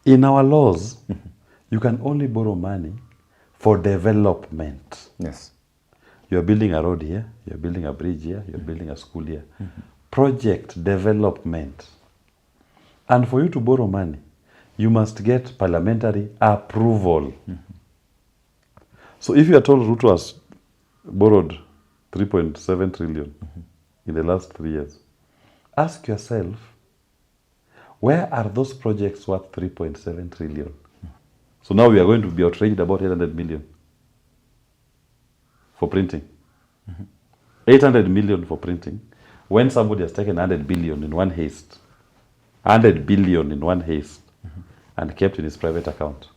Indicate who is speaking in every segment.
Speaker 1: In our laws, you can only borrow money for development.
Speaker 2: Yes.
Speaker 1: You're building a road here, you're building a bridge here, you're building a school here. Project development. And for you to borrow money, you must get parliamentary approval. So if you are told Ruto has borrowed 3.7 trillion in the last 3 years, ask yourself, where are those projects worth 3.7 trillion? So now we are going to be outraged about 800 million for printing. 800 million for printing, when somebody has taken 100 billion in one haste, 100 billion in one haste, and kept in his private account.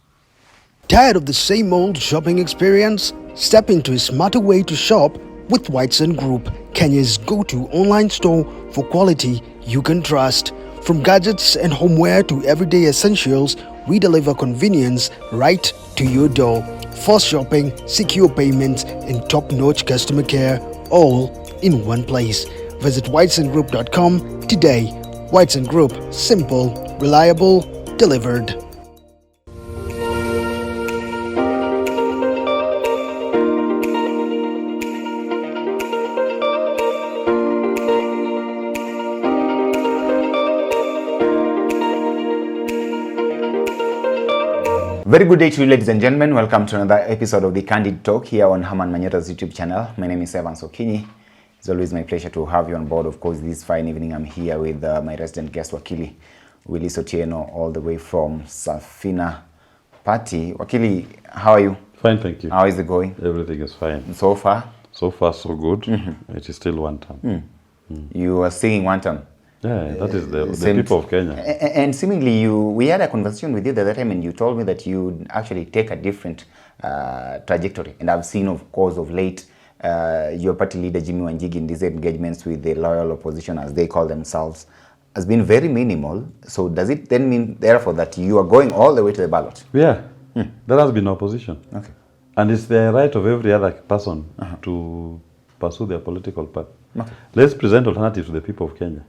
Speaker 3: Tired of the same old shopping experience? Step into a smarter way to shop with Whiteson Group, Kenya's go-to online store for quality you can trust. From gadgets and homeware to everyday essentials, we deliver convenience right to your door. Fast shopping, secure payments, and top-notch customer care, all in one place. Visit whitesongroup.com today. Whiteson Group, simple, reliable, delivered.
Speaker 2: Very good day to you, ladies and gentlemen. Welcome to another episode of the Candid Talk here on Herman Manyora's YouTube channel. My name is Evan Sokinyi. It's always my pleasure to have you on board. Of course, this fine evening I'm here with my resident guest, Wakili Willie Sotieno, all the way from Safina Party. Wakili, how are you?
Speaker 1: Fine, thank you.
Speaker 2: How is it going?
Speaker 1: Everything is fine.
Speaker 2: So far?
Speaker 1: So far, so good. It is still one term.
Speaker 2: You are singing one term?
Speaker 1: Yeah, that is the people of Kenya.
Speaker 2: And seemingly, we had a conversation with you the other time, and you told me that you actually take a different trajectory. And I've seen, of course, of late, your party leader Jimmy Wanjigi in these engagements with the loyal opposition, as they call themselves, has been very minimal. So does it then mean, therefore, that you are going all the way to the ballot?
Speaker 1: Yeah, there has been opposition.
Speaker 2: Okay.
Speaker 1: And it's the right of every other person to pursue their political path.
Speaker 2: Okay.
Speaker 1: Let's present alternatives to the people of Kenya.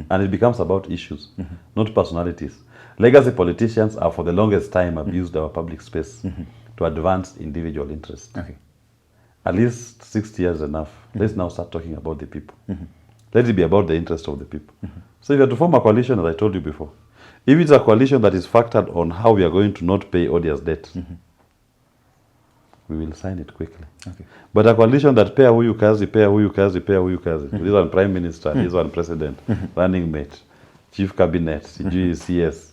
Speaker 1: And it becomes about issues, not personalities. Legacy politicians are for the longest time abused our public space to advance individual interests.
Speaker 2: Okay.
Speaker 1: At least 60 years enough. Let's now start talking about the people. Let it be about the interest of the people. So if you have to form a coalition, as I told you before, if it's a coalition that is factored on how we are going to not pay odious debt, we will sign it quickly.
Speaker 2: Okay.
Speaker 1: But a coalition that pay huyu kazi, pay huyu kazi, pay huyu kazi. This one prime minister, this one president, running mate, chief cabinet, CG, CS.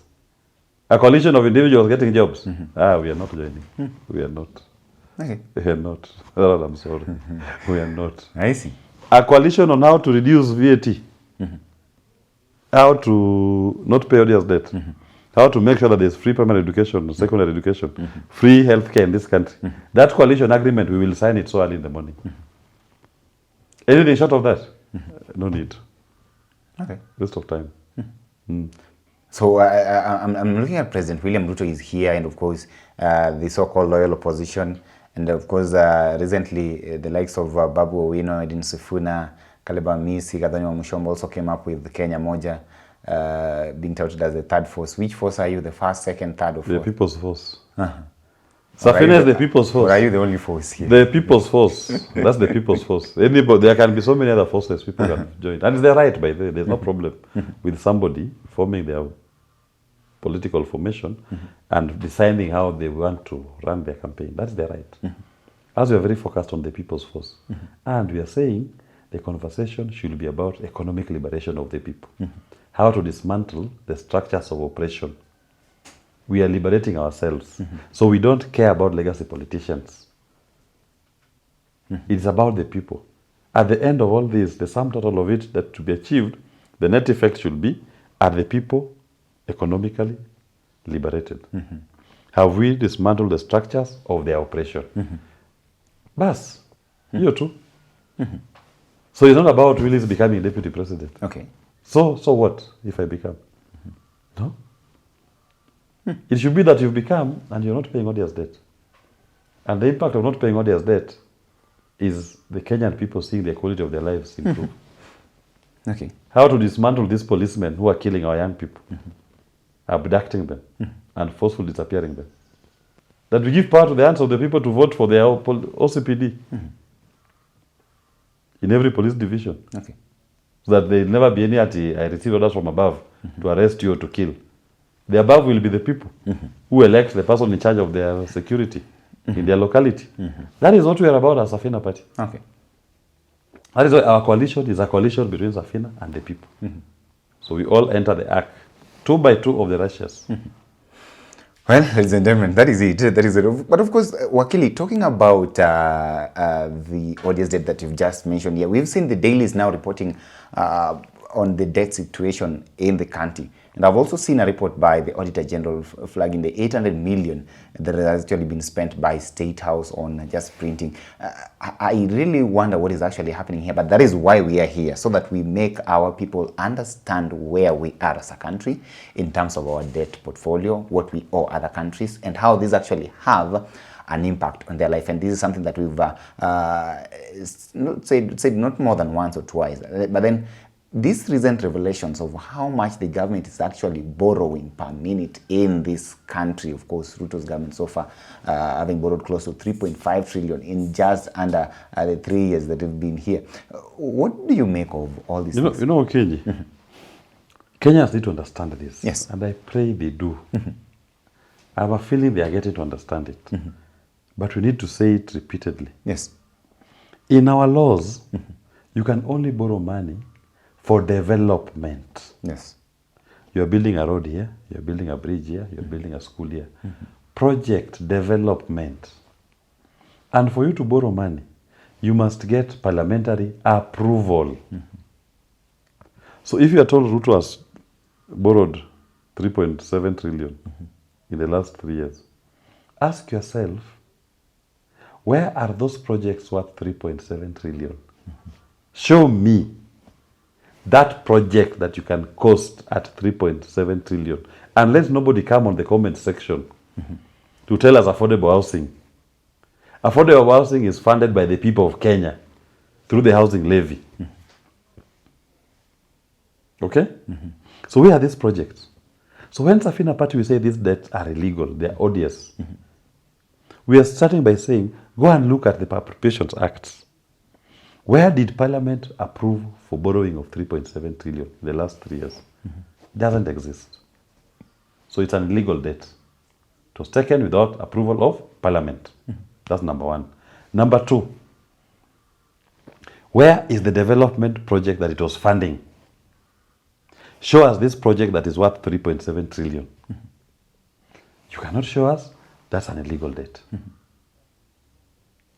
Speaker 1: A coalition of individuals getting jobs. We are not joining. We are not.
Speaker 2: Okay.
Speaker 1: We are not. Oh, I'm sorry. We are not.
Speaker 2: I see.
Speaker 1: A coalition on how to reduce VAT. How to not pay odious debt. How to make sure that there's free primary education, secondary education, free healthcare in this country. That coalition agreement, we will sign it so early in the morning. Anything short of that, no need.
Speaker 2: Okay.
Speaker 1: Waste of time.
Speaker 2: So I'm looking at President William Ruto is here, and of course the so-called loyal opposition, and of course recently the likes of Babu Owino, Edin Sifuna, Kaleba Misi, Gathoni Wamuchomba also came up with Kenya Moja, being touted as the third force. Which force are you? The first, second, third, or fourth?
Speaker 1: The people's force. Safina is the people's force.
Speaker 2: Or are you the only force here?
Speaker 1: The people's force. That's the people's force. Anybody, there can be so many other forces people can join. And they're right, by the way. There's no problem with somebody forming their political formation and deciding how they want to run their campaign. That's their right. As we are very focused on the people's force. And we are saying the conversation should be about economic liberation of the people. How to dismantle the structures of oppression. We are liberating ourselves. So we don't care about legacy politicians. It's about the people. At the end of all this, the sum total of it that to be achieved, the net effect should be, are the people economically liberated? Have we dismantled the structures of their oppression? Bas, you too. So it's not about Willis becoming deputy president.
Speaker 2: Okay.
Speaker 1: So what if I become? No. It should be that you've become and you're not paying odious debt. And the impact of not paying odious debt is the Kenyan people seeing the quality of their lives improve.
Speaker 2: Okay.
Speaker 1: How to dismantle these policemen who are killing our young people. abducting them and forcefully disappearing them. That we give power to the hands of the people to vote for their OCPD in every police division.
Speaker 2: Okay.
Speaker 1: So that there will never be any I receive orders from above to arrest you or to kill. The above will be the people who elect the person in charge of their security in their locality. That is what we are about as Safina Party.
Speaker 2: Okay.
Speaker 1: That is why our coalition is a coalition between Safina and the people. So we all enter the ark, 2 by 2 of the righteous.
Speaker 2: Well, ladies and gentlemen, that is it. That is it. But of course, Wakili, talking about the audience debt that you've just mentioned here, we've seen the dailies now reporting on the debt situation in the country. And I've also seen a report by the Auditor General flagging the 800 million that has actually been spent by State House on just printing. I really wonder what is actually happening here, but that is why we are here, so that we make our people understand where we are as a country in terms of our debt portfolio, what we owe other countries, and how these actually have an impact on their life. And this is something that we've said not more than once or twice, but then these recent revelations of how much the government is actually borrowing per minute in this country, of course, Ruto's government so far having borrowed close to 3.5 trillion in just under the 3 years that have been here. What do you make of all these things?
Speaker 1: You know, Kenji, Kenyans need to understand this.
Speaker 2: Yes.
Speaker 1: And I pray they do. I have a feeling they are getting to understand it. But we need to say it repeatedly.
Speaker 2: Yes.
Speaker 1: In our laws, you can only borrow money for development.
Speaker 2: Yes.
Speaker 1: You're building a road here, you're building a bridge here, you're building a school here. Project development. And for you to borrow money, you must get parliamentary approval. So if you are told Ruto has borrowed 3.7 trillion in the last 3 years, ask yourself, where are those projects worth 3.7 trillion? Show me that project that you can cost at 3.7 trillion. And let nobody come on the comment section to tell us affordable housing. Affordable housing is funded by the people of Kenya through the housing levy. Okay? So where are these projects? So when Safina Party will say these debts are illegal, they are odious, we are starting by saying, go and look at the Appropriations Acts. Where did Parliament approve for borrowing of 3.7 trillion in the last 3 years? It doesn't exist. So it's an illegal debt. It was taken without approval of Parliament. That's number one. Number two, where is the development project that it was funding? Show us this project that is worth 3.7 trillion. You cannot show us, that's an illegal debt.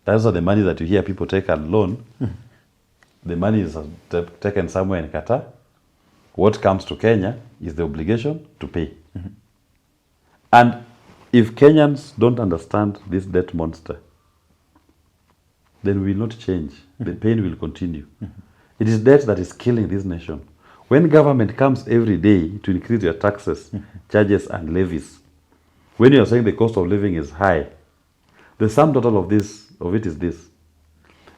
Speaker 1: Those are the money that you hear people take a loan. The money is taken somewhere in Qatar. What comes to Kenya is the obligation to pay. And if Kenyans don't understand this debt monster, then we will not change. The pain will continue. It is debt that is killing this nation. When government comes every day to increase your taxes, charges and levies, when you are saying the cost of living is high, the sum total of it is this.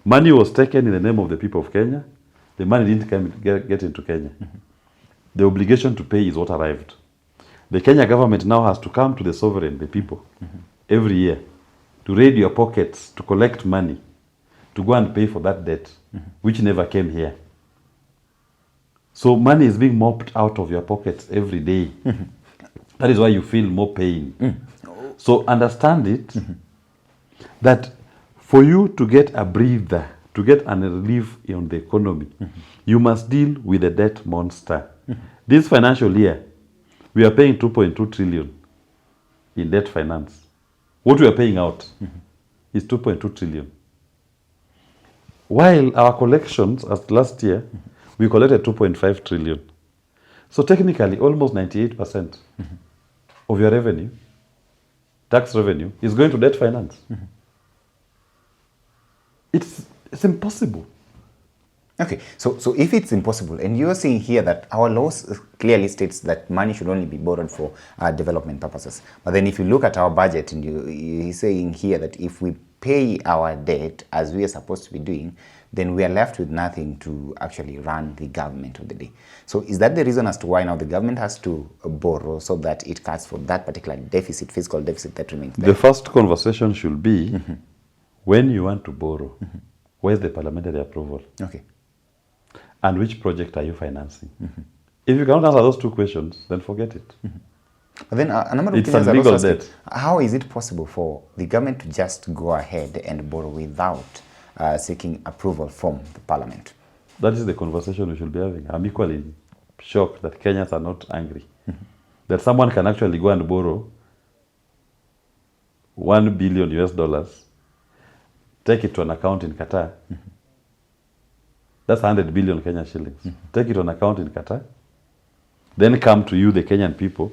Speaker 1: Money was taken in the name of the people of Kenya. The money didn't get into Kenya. The obligation to pay is what arrived. The Kenya government now has to come to the sovereign, the people, every year, to raid your pockets, to collect money, to go and pay for that debt, which never came here. So money is being mopped out of your pockets every day. That is why you feel more pain. So understand it, that for you to get a breather, to get a relief on the economy, you must deal with the debt monster. This financial year, we are paying 2.2 trillion in debt finance. What we are paying out is 2.2 trillion. While our collections, as last year, we collected 2.5 trillion. So technically, almost 98% of your revenue, tax revenue, is going to debt finance. It's impossible.
Speaker 2: Okay, so if it's impossible, and you're saying here that our laws clearly states that money should only be borrowed for development purposes, but then if you look at our budget, and you're saying here that if we pay our debt as we are supposed to be doing, then we are left with nothing to actually run the government of the day. So is that the reason as to why now the government has to borrow so that it cuts for that particular deficit, fiscal deficit that remains there?
Speaker 1: The first conversation should be, when you want to borrow, where's the parliamentary approval?
Speaker 2: Okay.
Speaker 1: And which project are you financing? If you cannot answer those two questions, then forget it.
Speaker 2: But then a number of
Speaker 1: It's
Speaker 2: Kenyans
Speaker 1: a
Speaker 2: are
Speaker 1: legal
Speaker 2: also asking,
Speaker 1: debt.
Speaker 2: how is it possible for the government to just go ahead and borrow without seeking approval from the parliament?
Speaker 1: That is the conversation we should be having. I'm equally shocked that Kenyans are not angry. That someone can actually go and borrow $1 billion US, take it to an account in Qatar. That's 100 billion Kenyan shillings. Take it to an account in Qatar. Then come to you, the Kenyan people,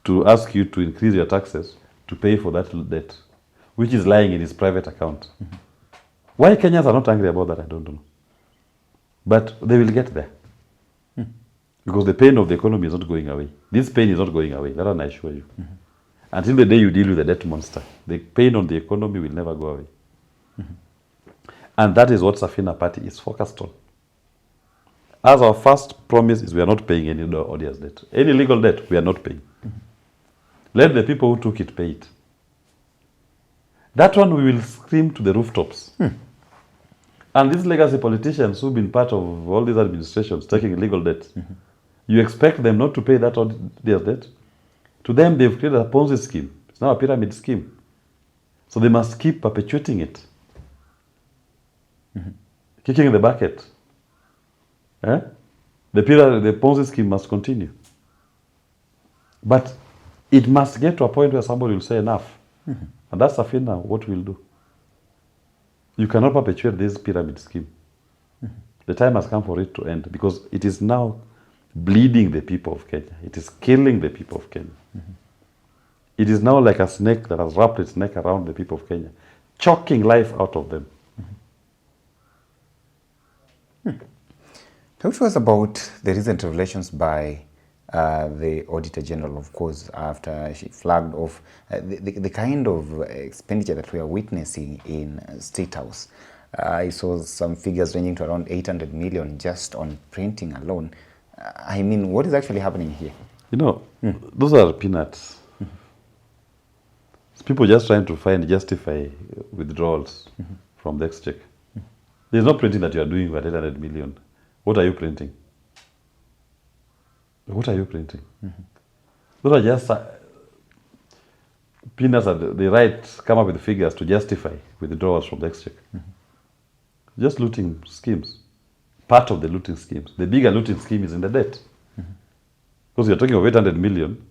Speaker 1: to ask you to increase your taxes to pay for that debt, which is lying in his private account. Why Kenyans are not angry about that, I don't know. But they will get there. Because the pain of the economy is not going away. This pain is not going away, that one I assure you. Until the day you deal with the debt monster, the pain on the economy will never go away. And that is what Safina Party is focused on. As our first promise is we are not paying any odious debt. Any legal debt, we are not paying. Let the people who took it pay it. That one we will scream to the rooftops. And these legacy politicians who've been part of all these administrations taking legal debt, you expect them not to pay that odious debt? To them, they've created a Ponzi scheme. It's now a pyramid scheme. So they must keep perpetuating it. Kicking the bucket. The Ponzi scheme must continue. But it must get to a point where somebody will say enough. And that's Safina, what we'll do. You cannot perpetuate this pyramid scheme. The time has come for it to end because it is now bleeding the people of Kenya. It is killing the people of Kenya. It is now like a snake that has wrapped its neck around the people of Kenya, choking life out of them.
Speaker 2: Talk to us about the recent revelations by the Auditor General, of course, after she flagged off the kind of expenditure that we are witnessing in State House. I saw some figures ranging to around 800 million just on printing alone. I mean, what is actually happening here?
Speaker 1: You know, those are peanuts. It's people just trying to justify withdrawals from the exchequer. There's no printing that you are doing with 800 million. What are you printing? What are you printing? Those are just peanuts. They come up with figures to justify withdrawals from the exchequer. Just looting schemes. Part of the looting schemes. The bigger looting scheme is in the debt. Because you're talking of 800 million,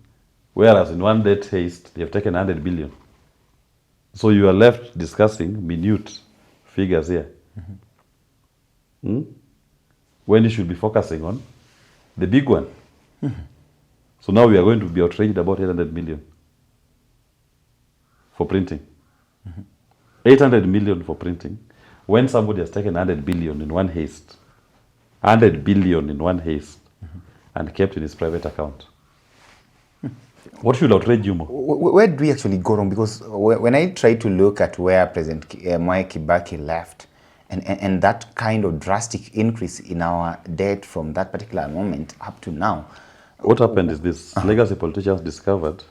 Speaker 1: whereas in one debt haste, they have taken 100 billion. So you are left discussing minute figures here. When you should be focusing on the big one. So now we are going to be outraged about 800 million for printing. 800 million for printing when somebody has taken 100 billion in one haste. 100 billion in one haste and kept in his private account. What should outrage you more?
Speaker 2: Where do we actually go wrong? Because when I try to look at where President Mwai Kibaki left, and that kind of drastic increase in our debt from that particular moment up to now.
Speaker 1: What happened is this. Legacy politicians discovered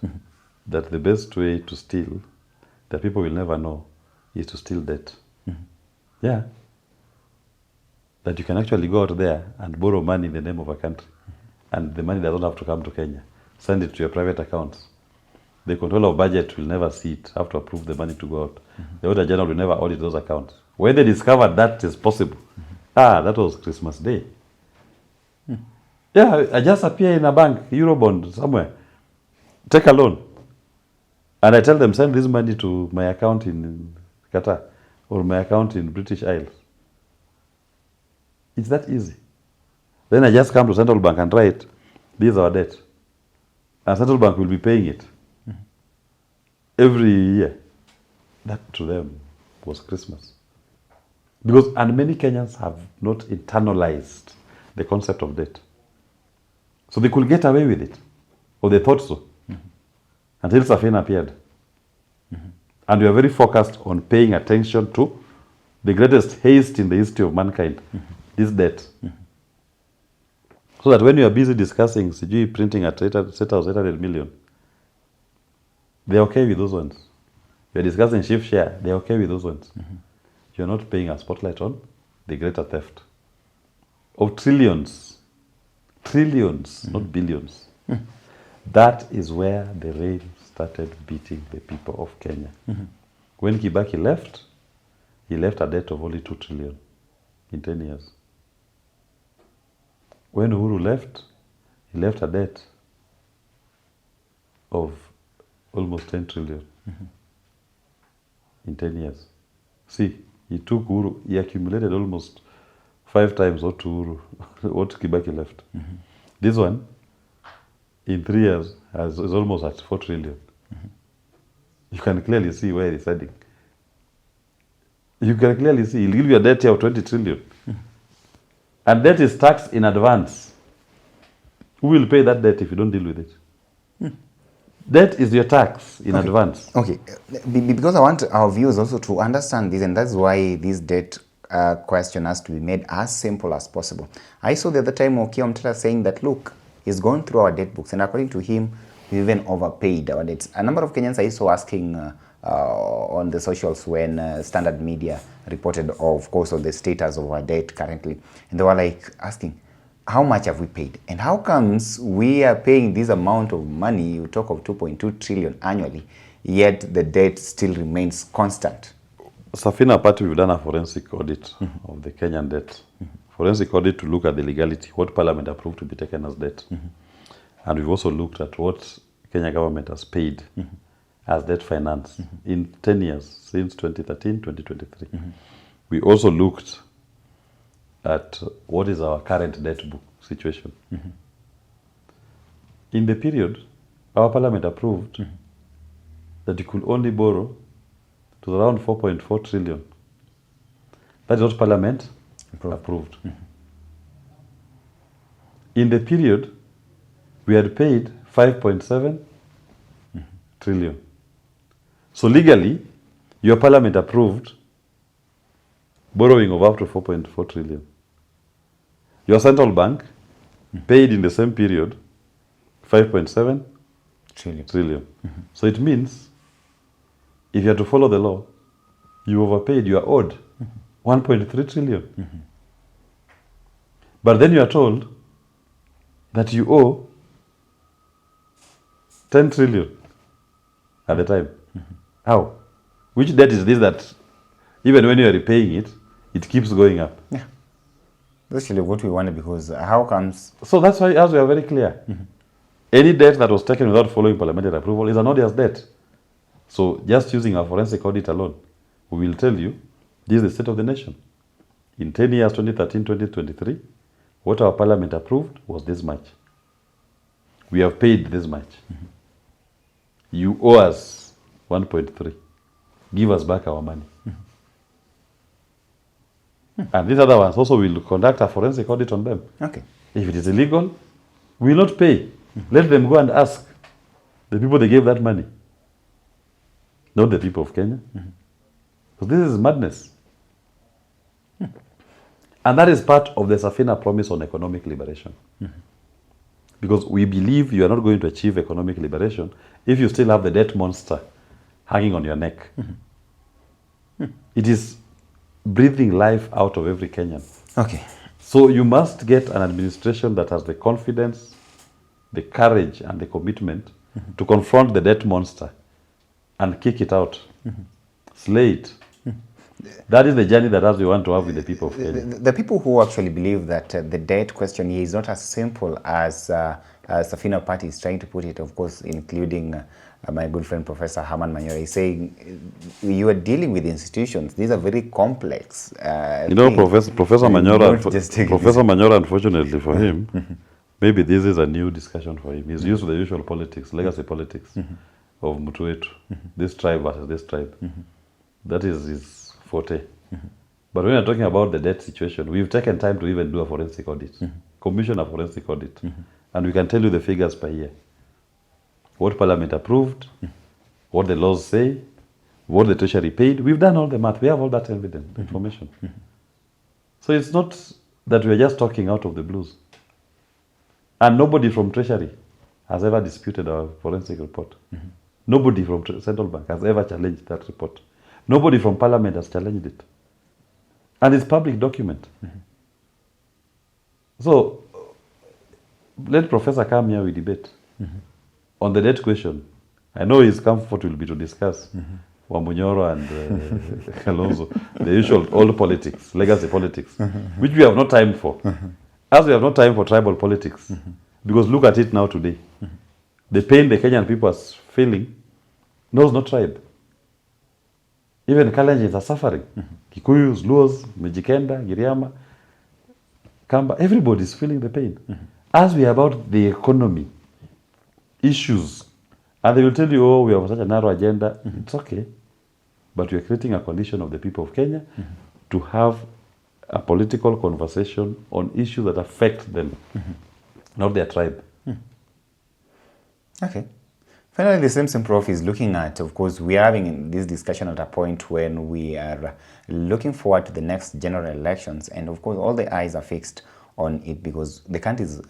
Speaker 1: that the best way to steal, that people will never know, is to steal debt. Yeah. That you can actually go out there and borrow money in the name of a country. And the money doesn't have to come to Kenya. Send it to your private accounts. The controller of budget will never see it, have to approve the money to go out. The Auditor General will never audit those accounts. When they discovered that is possible, that was Christmas Day. Yeah, I just appear in a bank, Eurobond, somewhere, take a loan. And I tell them, send this money to my account in Qatar or my account in British Isles. It's that easy. Then I just come to Central Bank and write, this is our debt. And Central Bank will be paying it every year. That to them was Christmas. And many Kenyans have not internalized the concept of debt. So they could get away with it. Or they thought so. Until Safina appeared. And we are very focused on paying attention to the greatest haste in the history of mankind, this debt. So that when you are busy discussing CG printing at set of 800 million, they're okay with those ones. You're discussing shift share, they're okay with those ones. You're not paying a spotlight on the greater theft of trillions, not billions. That is where the rain started beating the people of Kenya. When Kibaki left, he left a debt of only 2 trillion in 10 years. When Uhuru left, he left a debt of almost 10 trillion in 10 years. See, he took Uhuru, he accumulated almost 5 times what Uhuru, what Kibaki left. This one, in 3 years, is almost at 4 trillion. You can clearly see where it's heading. You can clearly see, he'll give you a debt here of 20 trillion. And debt is taxed in advance. Who will pay that debt if you don't deal with it? Debt is your tax in advance.
Speaker 2: Okay, because I want our viewers also to understand this, and that's why this debt question has to be made as simple as possible. I saw the other time Okiya Mteta saying that, look, he's gone through our debt books, and according to him, we even overpaid our debts. A number of Kenyans I saw asking on the socials when Standard Media reported, of course, of the status of our debt currently, and they were like asking, how much have we paid? And how comes we are paying this amount of money, you talk of 2.2 trillion annually, yet the debt still remains constant?
Speaker 1: Safina Party, we've done a forensic audit of the Kenyan debt. Forensic audit to look at the legality, what Parliament approved to be taken as debt. And we've also looked at what Kenya government has paid as debt finance in 10 years, since 2013, 2023. We also looked at what is our current debt book situation. In the period, our Parliament approved that you could only borrow to around 4.4 trillion. That is what Parliament approved. In the period, we had paid 5.7 trillion. So legally, your Parliament approved borrowing of up to 4.4 trillion. Your central bank paid in the same period 5.7 trillion. So it means if you have to follow the law, you overpaid, you are owed 1.3 trillion. But then you are told that you owe 10 trillion at the time. How? Which debt is this that even when you are repaying it, it keeps going up?
Speaker 2: Yeah. That's actually what we wanted, because how comes...
Speaker 1: So that's why, as we are very clear, any debt that was taken without following parliamentary approval is an odious debt. So just using our forensic audit alone, we will tell you, this is the state of the nation. In 10 years, 2013, 2023, what our Parliament approved was this much. We have paid this much. You owe us 1.3. Give us back our money. And these other ones also will conduct a forensic audit on them.
Speaker 2: Okay.
Speaker 1: If it is illegal, we will not pay. Let them go and ask the people they gave that money. Not the people of Kenya. Because this is madness. And that is part of the Safina promise on economic liberation. Because we believe you are not going to achieve economic liberation if you still have the debt monster hanging on your neck. It is breathing life out of every Kenyan.
Speaker 2: Okay.
Speaker 1: So you must get an administration that has the confidence, the courage, and the commitment to confront the debt monster and kick it out, slay it. That is the journey that we want to have with the people of Kenya.
Speaker 2: The people who actually believe that the debt question here is not as simple as Safina Party is trying to put it, of course, including my good friend Professor Herman Manyora, is saying you are dealing with institutions. These are very complex.
Speaker 1: You know, Professor Manyora, unfortunately for him, maybe this is a new discussion for him. He's used to the usual politics, legacy politics of Mutuetu, this tribe versus this tribe. That is his forte. But when you're talking about the debt situation, we've taken time to even do a forensic audit, commission a forensic audit, and we can tell you the figures per year. What Parliament approved, what the laws say, what the treasury paid. We've done all the math. We have all that evidence, information. So it's not that we're just talking out of the blues. And nobody from treasury has ever disputed our forensic report. Nobody from central bank has ever challenged that report. Nobody from parliament has challenged it. And it's public document. So let Professor come here, we debate. On the debt question, I know his comfort will be to discuss Manyora and Kalonzo, the usual old politics, legacy politics, which we have no time for. As we have no time for tribal politics. Because look at it now today. The pain the Kenyan people are feeling knows no tribe. Even Kalenjins are suffering. Kikuyus, Luos, Mijikenda, Giriama, Kamba, everybody is feeling the pain. As we are about the economy, issues, and they will tell you, oh, we have such a narrow agenda. It's okay. But we are creating a coalition of the people of Kenya to have a political conversation on issues that affect them, not their tribe.
Speaker 2: Okay. Finally, the same prof is looking at, of course, we are having this discussion at a point when we are looking forward to the next general elections. And of course, all the eyes are fixed on it because the country is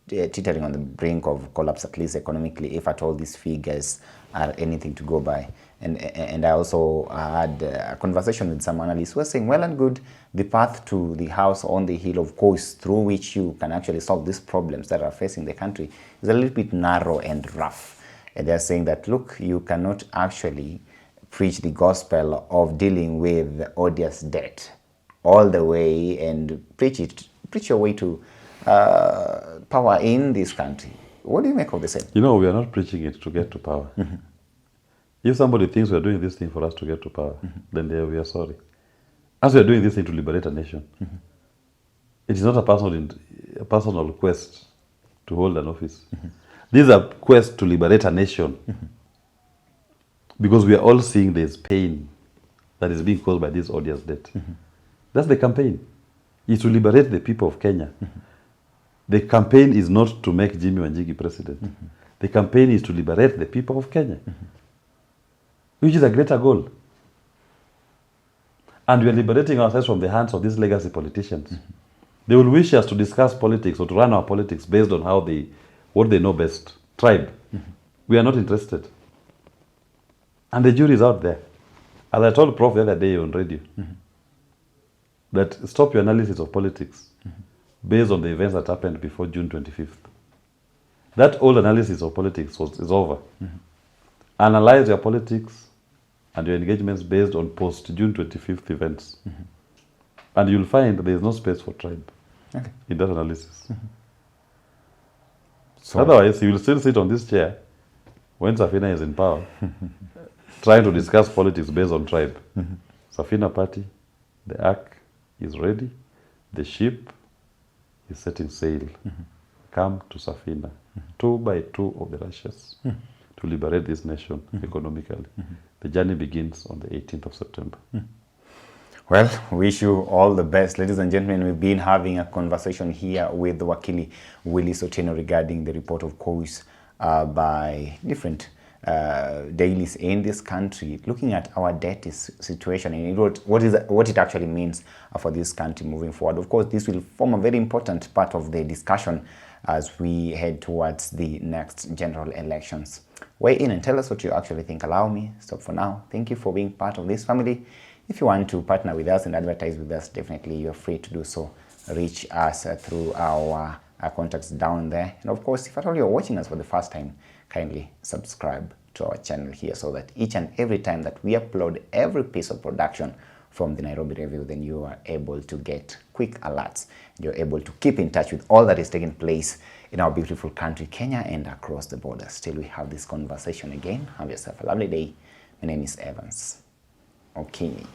Speaker 2: teetering on the brink of collapse, at least economically, if at all these figures are anything to go by. And I also had a conversation with some analysts who were saying, well and good, the path to the house on the hill, of course, through which you can actually solve these problems that are facing the country is a little bit narrow and rough. And they're saying that, look, you cannot actually preach the gospel of dealing with odious debt all the way and preach your way to power in this country. What do you make of the same?
Speaker 1: You know, we are not preaching it to get to power. If somebody thinks we are doing this thing for us to get to power, then we are sorry. As we are doing this thing to liberate a nation, it is not a personal quest to hold an office. This is a quest to liberate a nation. Because we are all seeing there's pain that is being caused by this odious debt. That's the campaign. It's to liberate the people of Kenya. The campaign is not to make Jimmy Wanjigi president. The campaign is to liberate the people of Kenya. Which is a greater goal. And we are liberating ourselves from the hands of these legacy politicians. They will wish us to discuss politics or to run our politics based on what they know best. Tribe. We are not interested. And the jury is out there. As I told Prof the other day on radio, that stop your analysis of politics based on the events that happened before June 25th. That old analysis of politics is over. Analyze your politics and your engagements based on post-June 25th events. And you'll find there is no space for tribe in that analysis. So otherwise, you will still sit on this chair when Safina is in power, trying to discuss politics based on tribe. Safina party, the ark is ready, the ship is setting sail. Come to Safina, 2 by 2 of the Russians, to liberate this nation economically. The journey begins on the 18th of September.
Speaker 2: Well, wish you all the best. Ladies and gentlemen, we've been having a conversation here with the Wakili Willie Soteno regarding the report, of course, by different dailies in this country, looking at our debt situation and what it actually means for this country moving forward. Of course, this will form a very important part of the discussion as we head towards the next general elections. Weigh in and tell us what you actually think. Allow me stop for now. Thank you for being part of this family. If you want to partner with us and advertise with us, definitely you're free to do so. Reach us through our contacts down there. And of course, if at all you're watching us for the first time, kindly subscribe to our channel here so that each and every time that we upload every piece of production from the Nairobi Review, then you are able to get quick alerts. You're able to keep in touch with all that is taking place in our beautiful country, Kenya, and across the borders. Till we have this conversation again, have yourself a lovely day. My name is Evans Okinyi.